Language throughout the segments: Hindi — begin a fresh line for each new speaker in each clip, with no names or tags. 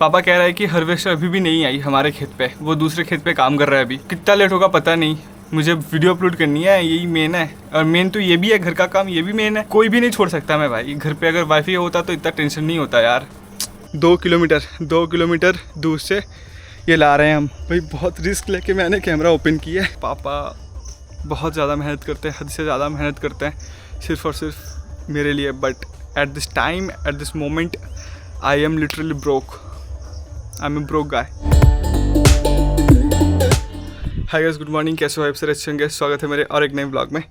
पापा कह रहा है कि हार्वेस्टर अभी भी नहीं आई हमारे खेत पे, वो दूसरे खेत पे काम कर रहा है। अभी कितना लेट होगा पता नहीं। मुझे वीडियो अपलोड करनी है, यही मेन है। और मेन तो ये भी है, घर का काम ये भी मेन है। कोई भी नहीं छोड़ सकता मैं भाई। घर पे अगर वाईफाई होता तो इतना टेंशन नहीं होता यार। 2 किलोमीटर दूर से ये ला रहे हैं हम भाई। बहुत रिस्क लेके मैंने कैमरा ओपन किया है। पापा बहुत ज़्यादा मेहनत करते हैं, हद से ज़्यादा मेहनत करते हैं सिर्फ और सिर्फ मेरे लिए। But at this time, at this moment I am literally broke. I am a broke guy. Hi guys, good morning. कैसे हो आप सर? अच्छे होंगे। स्वागत है मेरे और एक नए ब्लॉग में।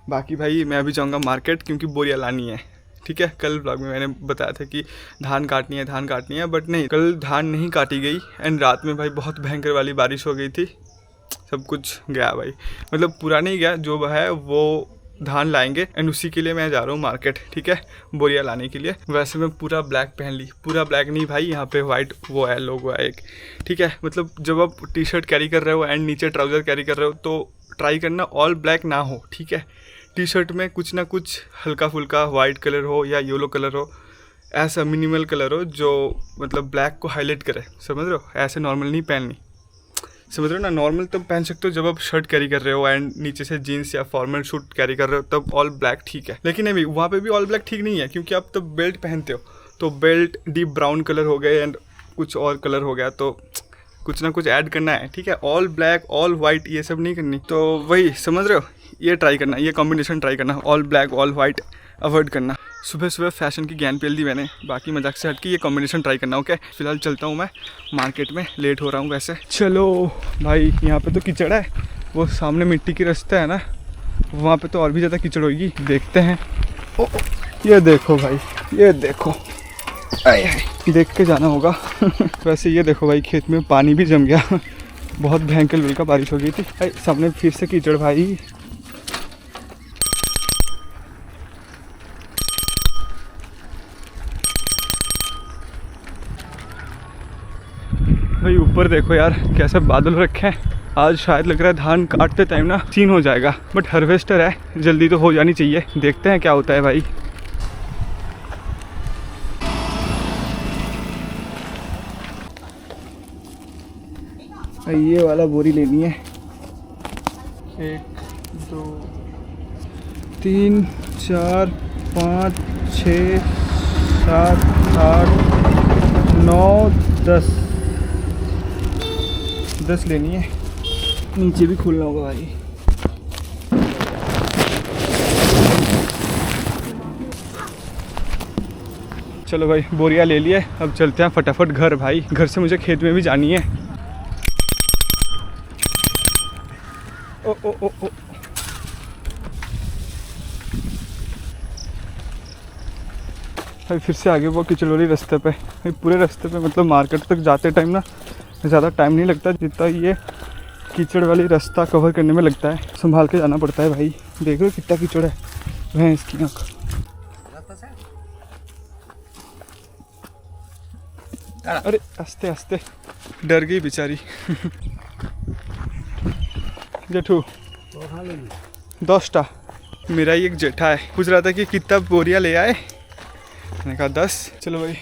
बाकी भाई मैं अभी जाऊँगा मार्केट क्योंकि बोरियां लानी है। ठीक है, कल ब्लॉग में मैंने बताया था कि धान काटनी है, बट नहीं, कल धान नहीं काटी गई। एंड रात में भाई बहुत भयंकर वाली बारिश हो गई थी। सब कुछ गया भाई, मतलब पूरा नहीं गया, जो है वो धान लाएंगे। एंड उसी के लिए मैं जा रहा हूँ मार्केट। ठीक है, बोरियां लाने के लिए। वैसे मैं पूरा ब्लैक पहन ली, पूरा ब्लैक नहीं भाई, यहाँ पे वाइट वो है, लोगो है एक। ठीक है, मतलब जब आप टी शर्ट कैरी कर रहे हो एंड नीचे ट्राउज़र कैरी कर रहे हो तो ट्राई करना ऑल ब्लैक ना हो। ठीक है, टी शर्ट में कुछ ना कुछ हल्का फुल्का वाइट कलर हो या येलो कलर हो, ऐसा मिनिमल कलर हो जो मतलब ब्लैक को हाईलाइट करे। समझ रहे हो? ऐसे नॉर्मल नहीं पहननी। समझ रहे हो ना? नॉर्मल तब पहन सकते हो जब आप शर्ट कैरी कर रहे हो एंड नीचे से जीन्स या फॉर्मल सूट कैरी कर रहे हो, तब ऑल ब्लैक ठीक है। लेकिन अभी वहाँ पे भी ऑल ब्लैक ठीक नहीं है क्योंकि आप तब बेल्ट पहनते हो, तो बेल्ट डीप ब्राउन कलर हो गए एंड कुछ और कलर हो गया, तो कुछ ना कुछ ऐड करना है। ठीक है, ऑल ब्लैक ऑल वाइट ये सब नहीं करनी। तो वही समझ रहे हो, ये ट्राई करना, ये कॉम्बिनेशन ट्राई करना, all black all white avoid करना। सुबह सुबह फैशन की ज्ञान पेल दी मैंने, बाकी मजाक से हट के ये कॉम्बिनेशन ट्राई करना। ओके, फिलहाल चलता हूँ मैं मार्केट में, लेट हो रहा हूँ वैसे। चलो भाई, यहाँ पे तो कीचड़ है, वो सामने मिट्टी की रास्ता है ना, वहाँ पे तो और भी ज़्यादा कीचड़ होगी। देखते हैं। ओ, ये देखो भाई, ये देखो, देख के जाना होगा। वैसे ये देखो भाई, खेत में पानी भी जम गया। बहुत भयंकर लेवल का बारिश हो गई थी भाई। सामने फिर से कीचड़ भाई। भाई ऊपर देखो यार कैसे बादल रखे हैं। आज शायद लग रहा है धान काटते टाइम ना सीन हो जाएगा, बट हार्वेस्टर है, जल्दी तो हो जानी चाहिए। देखते हैं क्या होता है भाई। ये वाला बोरी लेनी है। 1 2 3 4 5 6 7 8 9 10 लेनी है। नीचे भी खोलना होगा भाई। चलो भाई, बोरिया ले लिए, अब चलते हैं फटाफट घर भाई। घर से मुझे खेत में भी जानी है। ओ ओ ओ ओ भाई फिर से आगे वो कीचड़ वाली रास्ते पे भाई। पूरे रास्ते पे मतलब मार्केट तक जाते टाइम ना ज़्यादा टाइम नहीं लगता जितना ये कीचड़ वाली रास्ता कवर करने में लगता है। संभाल के जाना पड़ता है भाई। देख रहे हो कितना कीचड़ है, भैंस की आँख। अरे आस्ते आस्ते, डर गई बेचारी। जेठू 10टा। मेरा ही एक जेठा है, पूछ रहा था कि कितना बोरिया ले आए। मैंने कहा 10। चलो भाई।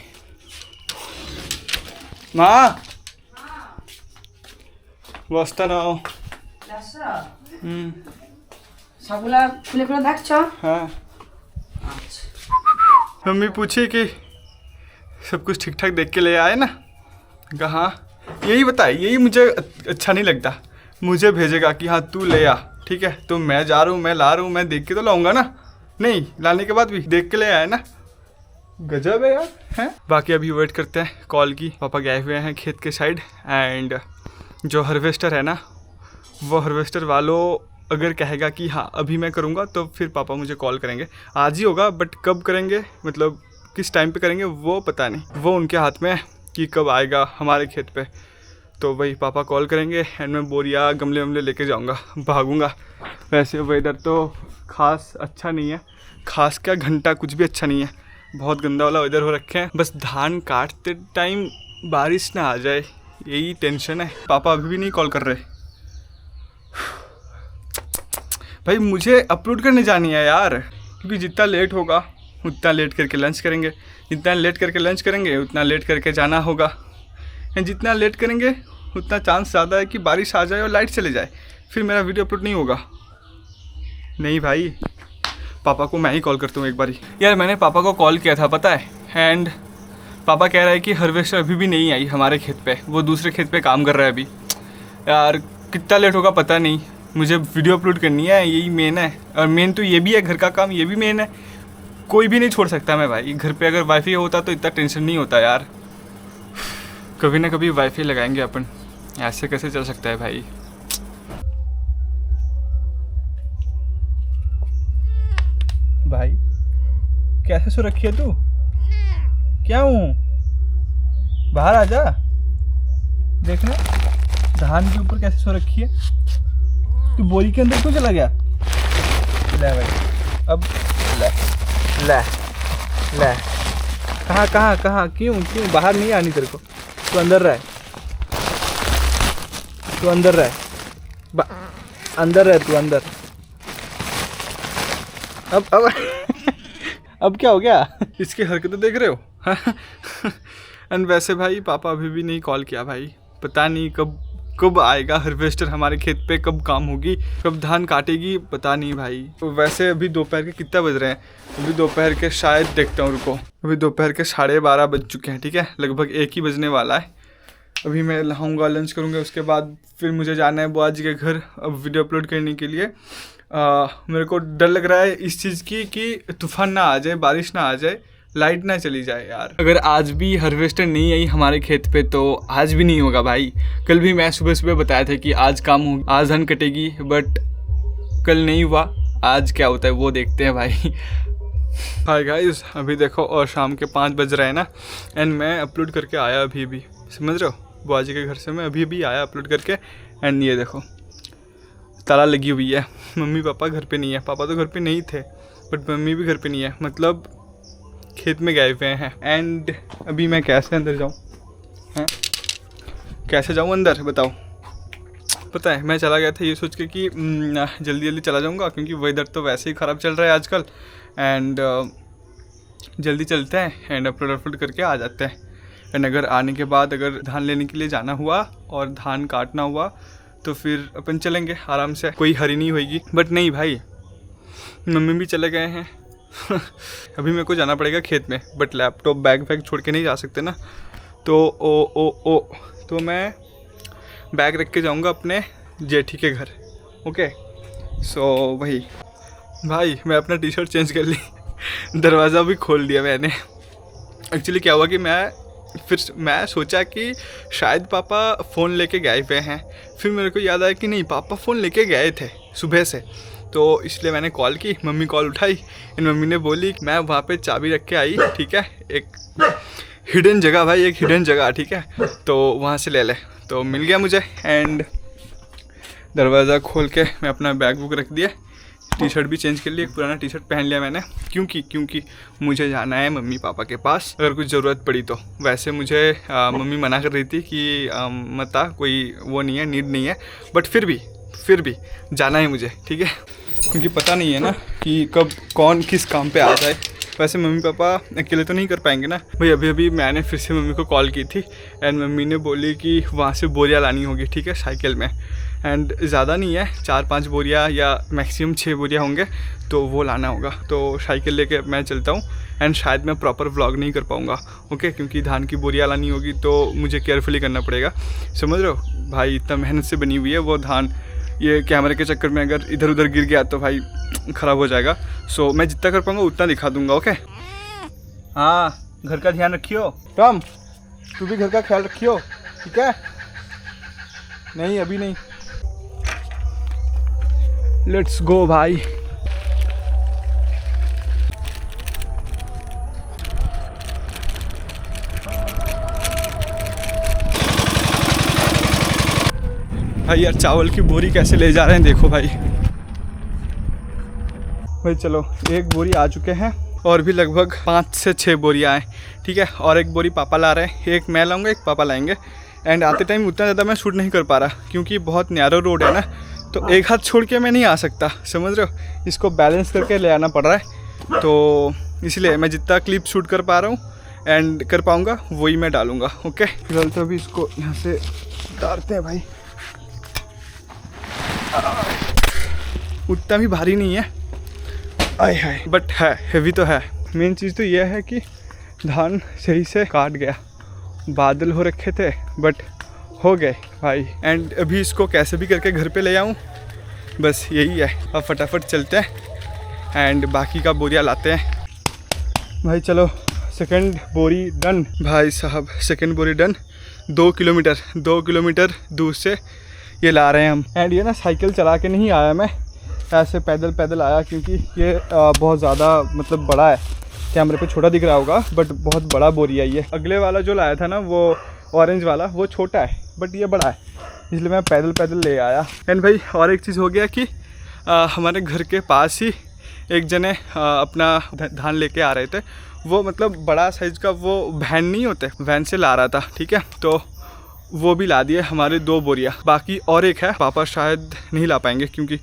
माँ बस्ता ना
সবগুলা খুলে খুলে দেখছো?
हाँ। मम्मी पूछी कि सब कुछ ठीक ठाक देख के ले आए ना। कहा यही बताए, यही मुझे अच्छा नहीं लगता। मुझे भेजेगा कि हाँ तू ले आ। ठीक है, तो मैं जा रहा हूँ, मैं ला रहा हूँ, मैं देख के तो लाऊंगा ना। नहीं, लाने के बाद भी देख के ले आए ना। गजब है यार, हैं। बाकी अभी वेट करते हैं कॉल की। पापा गए हुए हैं खेत के साइड। एंड जो हार्वेस्टर है ना, वो हार्वेस्टर वालों अगर कहेगा कि हाँ अभी मैं करूँगा तो फिर पापा मुझे कॉल करेंगे। आज ही होगा, बट कब करेंगे, मतलब किस टाइम पे करेंगे वो पता नहीं। वो उनके हाथ में है कि कब आएगा हमारे खेत पे। तो वही पापा कॉल करेंगे एंड मैं बोरिया गमले वमले लेके जाऊँगा, भागूँगा। वैसे वेदर तो ख़ास अच्छा नहीं है, ख़ास क्या घंटा कुछ भी अच्छा नहीं है। बहुत गंदा वाला वेदर हो रखे हैं। बस धान काटते टाइम बारिश ना आ जाए, यही टेंशन है। पापा अभी भी नहीं कॉल कर रहे। भाई मुझे अपलोड करने जानी है यार, क्योंकि जितना लेट होगा उतना लेट करके लंच करेंगे, जितना लेट करके लंच करेंगे उतना लेट करके जाना होगा। एंड जितना लेट करेंगे उतना चांस ज़्यादा है कि बारिश आ जाए और लाइट चले जाए, फिर मेरा वीडियो अपलोड नहीं होगा। नहीं भाई, पापा को मैं ही कॉल करता हूँ एक बारी। यार मैंने पापा को कॉल किया था पता है, एंड पापा कह रहा है कि हार्वेस्टर अभी भी नहीं आई हमारे खेत पे, वो दूसरे खेत पे काम कर रहा है अभी। यार कितना लेट होगा पता नहीं, मुझे वीडियो अपलोड करनी है, यही मेन है। और मेन तो ये भी है, घर का काम ये भी मेन है, कोई भी नहीं छोड़ सकता मैं भाई। घर पे अगर वाईफाई होता तो इतना टेंशन नहीं होता यार। कभी ना कभी वाईफाई लगाएंगे अपन, ऐसे कैसे चल सकता है भाई। भाई कैसे सो रखी है तू? क्या हूँ, बाहर आ जा, देखना धान के ऊपर कैसे सो रखी है। तू बोरी के अंदर क्यों चला गया? ले भाई, अब ले ले ले, कहाँ कहाँ कहाँ, क्यों क्यों बाहर नहीं आनी तेरे को? तू अंदर रह, तू अंदर रह, अंदर रह तू अंदर। अब अब क्या हो गया? इसकी हरकतें देख रहे हो? एंड वैसे भाई पापा अभी भी नहीं कॉल किया भाई, पता नहीं कब आएगा हार्वेस्टर हमारे खेत पे, कब काम होगी, कब धान काटेगी, पता नहीं भाई। तो वैसे अभी दोपहर के कितना बज रहे हैं? अभी दोपहर के शायद देखता हूँ, रुको, अभी दोपहर के 12:30 बज चुके हैं, ठीक है, लगभग 1 ही बजने वाला है। अभी मैं नहाऊंगा, लंच करूँगा, उसके बाद फिर मुझे जाना है बुआ जी के घर अब वीडियो अपलोड करने के लिए। मेरे को डर लग रहा है इस चीज़ की कि तूफान ना आ जाए, बारिश ना आ जाए, लाइट ना चली जाए यार। अगर आज भी हार्वेस्टर नहीं आई हमारे खेत पे तो आज भी नहीं होगा भाई। कल भी मैं सुबह सुबह बताया था कि आज काम होगा, आज धान कटेगी, बट कल नहीं हुआ। आज क्या होता है वो देखते हैं भाई। हाय गाइस, अभी देखो और शाम के 5 बज रहे हैं ना, एंड मैं अपलोड करके आया अभी, समझ रहे हो, बुआ जी के घर से मैं अभी आया अपलोड करके। एंड ये देखो ताला लगी हुई है, मम्मी पापा घर पे नहीं है। पापा तो घर पे नहीं थे, बट मम्मी भी घर पे नहीं है, मतलब खेत में गए हुए हैं। एंड अभी मैं कैसे अंदर जाऊँ, हैं कैसे जाऊँ अंदर बताओ? पता है मैं चला गया था ये सोच के कि जल्दी जल्दी चला जाऊँगा, क्योंकि वेदर तो वैसे ही ख़राब चल रहा है आजकल। एंड जल्दी चलते हैं एंड अपलोड करके आ जाते हैं। एंड अगर आने के बाद अगर धान लेने के लिए जाना हुआ और धान काटना हुआ तो फिर अपन चलेंगे आराम से, कोई हरी नहीं होगी। बट नहीं भाई, मम्मी भी चले गए हैं। अभी मेरे को जाना पड़ेगा खेत में, बट लैपटॉप बैग वैग छोड़ के नहीं जा सकते ना, तो तो मैं बैग रख के जाऊंगा अपने जेठी के घर। ओके, सो वही भाई मैं अपना टी शर्ट चेंज कर ली, दरवाज़ा भी खोल दिया मैंने। एक्चुअली क्या हुआ कि मैं सोचा कि शायद पापा फ़ोन लेके गए हुए हैं, फिर मेरे को याद आया कि नहीं, पापा फ़ोन लेके गए थे सुबह से, तो इसलिए मैंने कॉल की, मम्मी कॉल उठाई, इन मम्मी ने बोली मैं वहाँ पे चाबी रख के आई, ठीक है, एक हिडन जगह भाई, एक हिडन जगह, ठीक है, तो वहाँ से ले ले। तो मिल गया मुझे। एंड दरवाज़ा खोल के मैं अपना बैग बुक रख दिया, टी शर्ट भी चेंज कर लिया, एक पुराना टी शर्ट पहन लिया मैंने, क्योंकि मुझे जाना है मम्मी पापा के पास अगर कुछ ज़रूरत पड़ी तो। वैसे मुझे मम्मी मना कर रही थी कि मत आ, कोई वो नहीं है, नीड नहीं है, बट फिर भी जाना है मुझे, ठीक है, क्योंकि पता नहीं है ना कि कब कौन किस काम पे आ जाए। वैसे मम्मी पापा अकेले तो नहीं कर पाएंगे ना भाई। अभी मैंने फिर से मम्मी को कॉल की थी एंड मम्मी ने बोली कि वहाँ से बोरियाँ लानी होगी, ठीक है, साइकिल में। एंड ज़्यादा नहीं है, 4-5 बोरियाँ या मैक्सिमम 6 बोरियाँ होंगे, तो वो लाना होगा। तो साइकिल लेके मैं चलता हूँ एंड शायद मैं प्रॉपर व्लॉग नहीं कर पाऊँगा, ओके, क्योंकि धान की बोरियाँ लानी होगी तो मुझे केयरफुली करना पड़ेगा, समझ रहे हो भाई। इतना मेहनत से बनी हुई है वो धान, ये कैमरे के चक्कर में अगर इधर उधर गिर गया तो भाई ख़राब हो जाएगा। सो मैं जितना कर पाऊँगा उतना दिखा दूँगा, ओके। हाँ, घर का ध्यान रखियो टॉम, तू भी घर का ख्याल रखियो, ठीक है। नहीं अभी नहीं, लेट्स गो भाई। भाई यार चावल की बोरी कैसे ले जा रहे हैं देखो भाई। चलो एक बोरी आ चुके हैं और भी लगभग 5 से 6 बोरियाँ आए, ठीक है, और एक बोरी पापा ला रहे हैं, एक मैं लाऊंगा, एक पापा लाएंगे। एंड आते टाइम उतना ज़्यादा मैं शूट नहीं कर पा रहा क्योंकि बहुत नैरो रोड है ना, तो एक हाथ छोड़ के मैं नहीं आ सकता, समझ रहे हो, इसको बैलेंस करके ले आना पड़ रहा है। तो इसलिए मैं जितना क्लिप शूट कर पा रहा हूँ एंड कर पाऊँगा वही मैं डालूँगा। ओके, फिलहाल तो अभी इसको यहाँ से उतारते हैं भाई। उतना भी भारी नहीं है, आय हाय, बट है हेवी तो है। मेन चीज़ तो यह है कि धान सही से काट गया। बादल हो रखे थे बट हो गए भाई। एंड अभी इसको कैसे भी करके घर पे ले आऊँ, बस यही है। अब फटाफट चलते हैं एंड बाकी का बोरिया लाते हैं भाई। चलो, सेकंड बोरी डन भाई साहब, सेकंड बोरी डन। 2 किलोमीटर दूर से ये ला रहे हैं हम। एंड ये ना साइकिल चला के नहीं आया मैं, ऐसे पैदल आया, क्योंकि ये बहुत ज़्यादा मतलब बड़ा है। कैमरे पे छोटा दिख रहा होगा बट बहुत बड़ा बोरी है ये। अगले वाला जो लाया था ना वो ऑरेंज वाला, वो छोटा है बट ये बड़ा है, इसलिए मैं पैदल ले आया। एंड भाई और एक चीज़ हो गया कि हमारे घर के पास ही एक जने अपना धान लेके आ रहे थे। वो मतलब बड़ा साइज़ का वो वैन नहीं होते, वैन से ला रहा था, ठीक है। तो वो भी ला दिए हमारे 2 बोरिया। बाकी और एक है, पापा शायद नहीं ला पाएंगे क्योंकि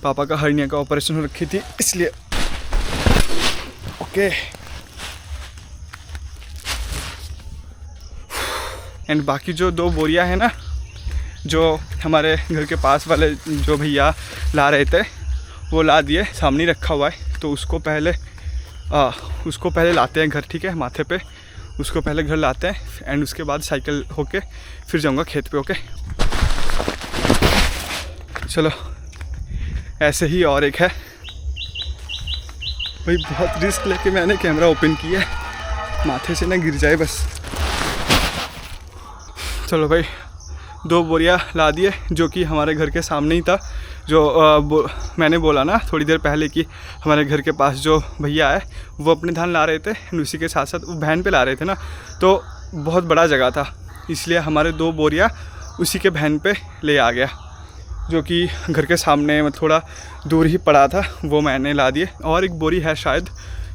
पापा का हर्निया का ऑपरेशन हो रखी थी, इसलिए। ओके, एंड बाकी जो 2 बोरिया है ना, जो हमारे घर के पास वाले जो भैया ला रहे थे, वो ला दिए, सामने रखा हुआ है। तो उसको पहले लाते हैं घर, ठीक है, माथे पे उसको पहले घर लाते हैं एंड उसके बाद साइकिल होके फिर जाऊंगा खेत पे। ओके, चलो, ऐसे ही और एक है भाई। बहुत रिस्क लेके मैंने कैमरा ओपन किया है, माथे से ना गिर जाए बस। चलो भाई, 2 बोरिया ला दिए, जो कि हमारे घर के सामने ही था। जो मैंने बोला ना थोड़ी देर पहले कि हमारे घर के पास जो भैया है वो अपने धान ला रहे थे, उसी के साथ साथ वो वैन पे ला रहे थे ना, तो बहुत बड़ा जगह था, इसलिए हमारे 2 बोरिया उसी के वैन पे ले आ गया, जो कि घर के सामने में थोड़ा दूर ही पड़ा था, वो मैंने ला दिए। और एक बोरी है शायद,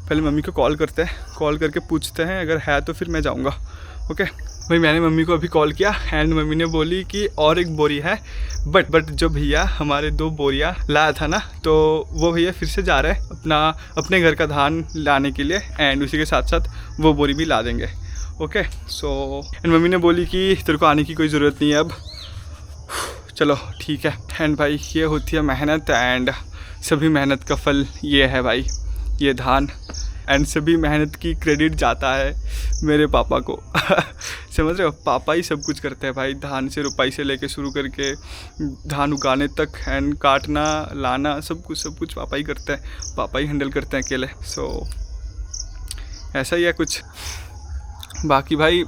पहले मम्मी को कॉल करते हैं, कॉल करके पूछते हैं, अगर है तो फिर मैं जाऊँगा। ओके भाई, मैंने मम्मी को अभी कॉल किया एंड मम्मी ने बोली कि और एक बोरी है, बट जो भैया हमारे 2 बोरिया लाया था ना, तो वो भैया फिर से जा रहे हैं अपने घर का धान लाने के लिए, एंड उसी के साथ साथ वो बोरी भी ला देंगे। ओके, सो एंड मम्मी ने बोली कि तेरे को आने की कोई ज़रूरत नहीं है अब। चलो ठीक है। एंड भाई ये होती है मेहनत, एंड सभी मेहनत का फल ये है भाई, ये धान। एंड सभी मेहनत की क्रेडिट जाता है मेरे पापा को। समझ रहे हो, पापा ही सब कुछ करते हैं भाई, धान से रुपाई से लेके शुरू करके धान उगाने तक, एंड काटना लाना सब कुछ पापा ही करते हैं, पापा ही हैंडल करते हैं अकेले। सो ऐसा ही है कुछ। बाकी भाई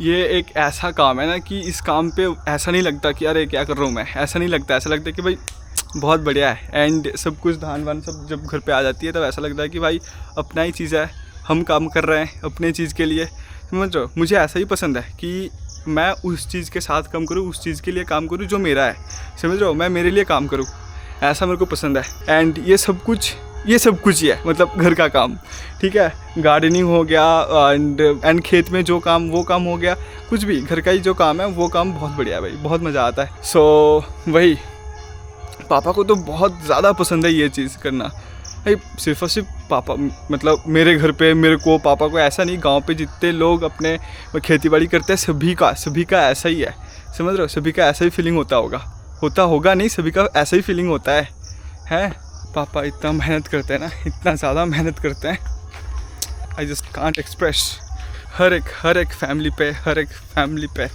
ये एक ऐसा काम है ना कि इस काम पे ऐसा नहीं लगता कि अरे क्या कर रहा हूँ मैं, ऐसा नहीं लगता। ऐसा लगता है कि भाई बहुत बढ़िया है, एंड सब कुछ धान वान सब जब घर पे आ जाती है तब ऐसा लगता है कि भाई अपना ही चीज़ है, हम काम कर रहे हैं अपने चीज़ के लिए। समझ रहे हो, मुझे ऐसा ही पसंद है कि मैं उस चीज़ के साथ काम करूँ, उस चीज़ के लिए काम करूँ जो मेरा है। समझ रहे हो, मैं मेरे लिए काम करूँ, ऐसा मेरे को पसंद है। एंड ये सब कुछ ही है, मतलब घर का काम, ठीक है। गार्डनिंग हो गया एंड खेत में जो काम वो काम हो गया, कुछ भी घर का ही जो काम है वो काम बहुत बढ़िया है भाई, बहुत मज़ा आता है। सो वही, पापा को तो बहुत ज़्यादा पसंद है ये चीज़ करना भाई। सिर्फ और सिर्फ पापा, मतलब मेरे घर पे मेरे को, पापा को ऐसा नहीं, गांव पे जितने लोग अपने खेतीबाड़ी करते हैं सभी का ऐसा ही है। समझ रहे हो, सभी का ऐसा ही फीलिंग होता होगा नहीं, सभी का ऐसा ही फीलिंग होता है। पापा इतना मेहनत करते हैं ना, इतना ज़्यादा मेहनत करते हैं, आई जस्ट कांट एक्सप्रेस। हर एक फैमिली पे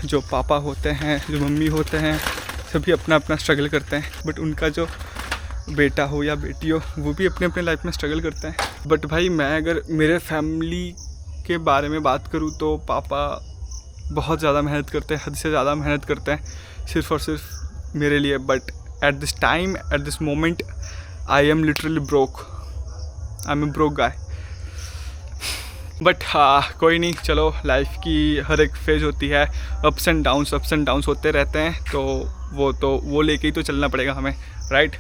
जो पापा होते हैं, जो मम्मी होते हैं, सभी अपना अपना स्ट्रगल करते हैं, बट उनका जो बेटा हो या बेटी हो वो भी अपने अपने लाइफ में स्ट्रगल करते हैं। बट भाई मैं अगर मेरे फैमिली के बारे में बात करूँ तो पापा बहुत ज़्यादा मेहनत करते हैं, हद से ज़्यादा मेहनत करते हैं, सिर्फ़ और सिर्फ मेरे लिए। But at this moment I am literally broke, I am a broke guy. But हाँ, कोई नहीं, चलो, लाइफ की हर एक फेज होती है, अप्स एंड डाउन्स होते रहते हैं, तो वो लेके ही तो चलना पड़ेगा हमें, राइट।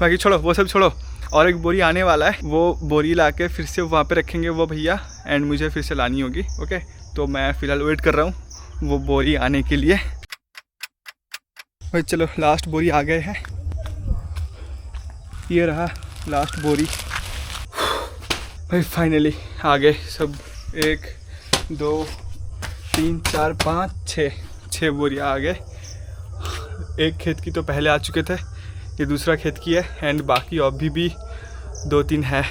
बाकी छोड़ो, वो सब छोड़ो, और एक बोरी आने वाला है, वो बोरी लाके फिर से वहाँ पे रखेंगे वो भैया, एंड मुझे फिर से लानी होगी। ओके, तो मैं फ़िलहाल वेट कर रहा हूँ वो बोरी आने के लिए। भाई चलो, लास्ट बोरी आ गए हैं, ये रहा लास्ट बोरी भाई, फाइनली आ गए सब 1 2 3 4 5 6 बोरियाँ आ गए। एक खेत की तो पहले आ चुके थे, ये दूसरा खेत की है एंड बाकी अभी भी 2-3 है,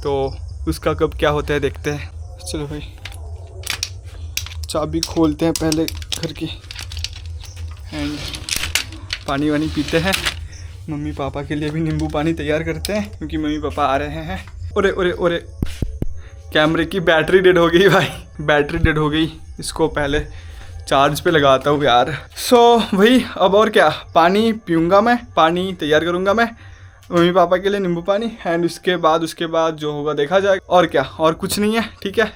तो उसका कब क्या होता है देखते हैं। चलो भाई चाबी खोलते हैं पहले घर की एंड पानी वानी पीते हैं। मम्मी पापा के लिए भी नींबू पानी तैयार करते हैं क्योंकि मम्मी पापा आ रहे हैं। ओरे ओरे ओरे कैमरे की बैटरी डेड हो गई भाई, बैटरी डेड हो गई, इसको पहले चार्ज पे लगाता हूँ यार। सो भाई अब और क्या, पानी पीऊँगा मैं, पानी तैयार करूँगा मैं मम्मी पापा के लिए नींबू पानी एंड उसके बाद जो होगा देखा जाएगा। और क्या, और कुछ नहीं है, ठीक है।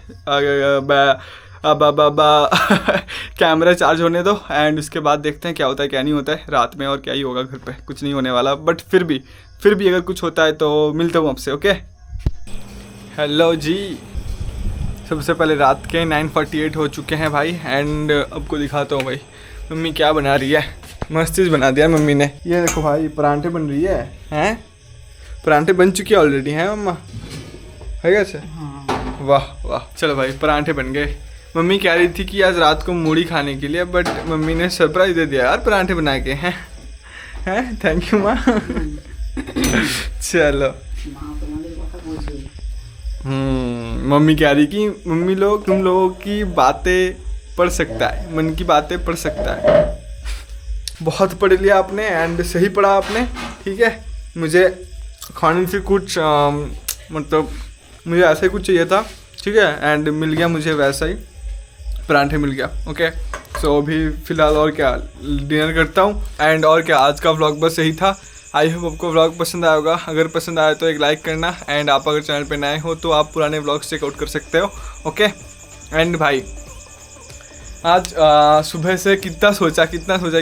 कैमरा चार्ज होने दो एंड उसके बाद देखते हैं क्या होता है क्या नहीं होता है रात में, और क्या ही होगा घर पे, कुछ नहीं होने वाला। बट फिर भी अगर कुछ होता है तो मिलता हूँ आपसे, ओके। हेलो जी, सबसे पहले रात के 9:48 हो चुके हैं भाई एंड आपको दिखाता हूँ भाई मम्मी क्या बना रही है। मस्त चीज़ बना दिया मम्मी ने। ये देखो भाई परांठे बन रही है, हैं परांठे बन चुकी है ऑलरेडी हैं मम्मा, है कैसे?
हाँ।
वाह वाह, चलो भाई परांठे बन गए। मम्मी कह रही थी कि आज रात को मूढ़ी खाने के लिए, बट मम्मी ने सरप्राइज दे दिया यार परांठे बना के। हैं थैंक यू माँ। चलो मम्मी कह रही कि मम्मी लोग तुम लोगों की बातें पढ़ सकता है, मन की बातें पढ़ सकता है। बहुत पढ़ लिया आपने एंड सही पढ़ा आपने, ठीक है। मुझे खाने से कुछ मतलब मुझे ऐसा ही कुछ चाहिए था, ठीक है, एंड मिल गया मुझे वैसा ही, परांठे मिल गया, ओके। सो अभी फ़िलहाल और क्या डिनर करता हूँ एंड और क्या, आज का व्लॉग बस यही था। आई होप आपको व्लॉग पसंद आया होगा। अगर पसंद आया तो एक लाइक करना एंड आप अगर चैनल पे नए हो तो आप पुराने व्लॉग्स चेकआउट कर सकते हो, ओके। एंड भाई आज सुबह से कितना सोचा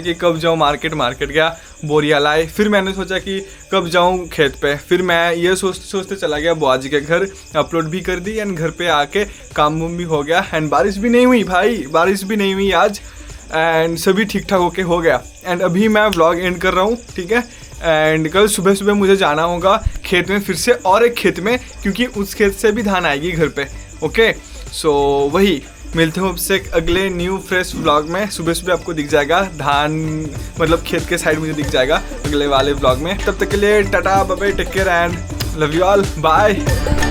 कि कब जाऊँ मार्केट गया, बोरियाँ लाए, फिर मैंने सोचा कि कब जाऊँ खेत पे, फिर मैं ये सोचते चला गया बुआ जी के घर, अपलोड भी कर दी एंड घर पे आके काम वाम भी हो गया एंड बारिश भी नहीं हुई भाई, बारिश भी नहीं हुई आज एंड सभी ठीक ठाक होके हो गया। एंड अभी मैं व्लॉग एंड कर रहा हूँ, ठीक है। एंड कल सुबह मुझे जाना होगा खेत में फिर से, और एक खेत में, क्योंकि उस खेत से भी धान आएगी घर पे, ओके। सो वही मिलते हो आपसे अगले न्यू फ्रेश व्लॉग में। सुबह आपको दिख जाएगा धान, मतलब खेत के साइड मुझे दिख जाएगा अगले वाले व्लॉग में। तब तक के लिए tata bye bye, take care and love you all, bye.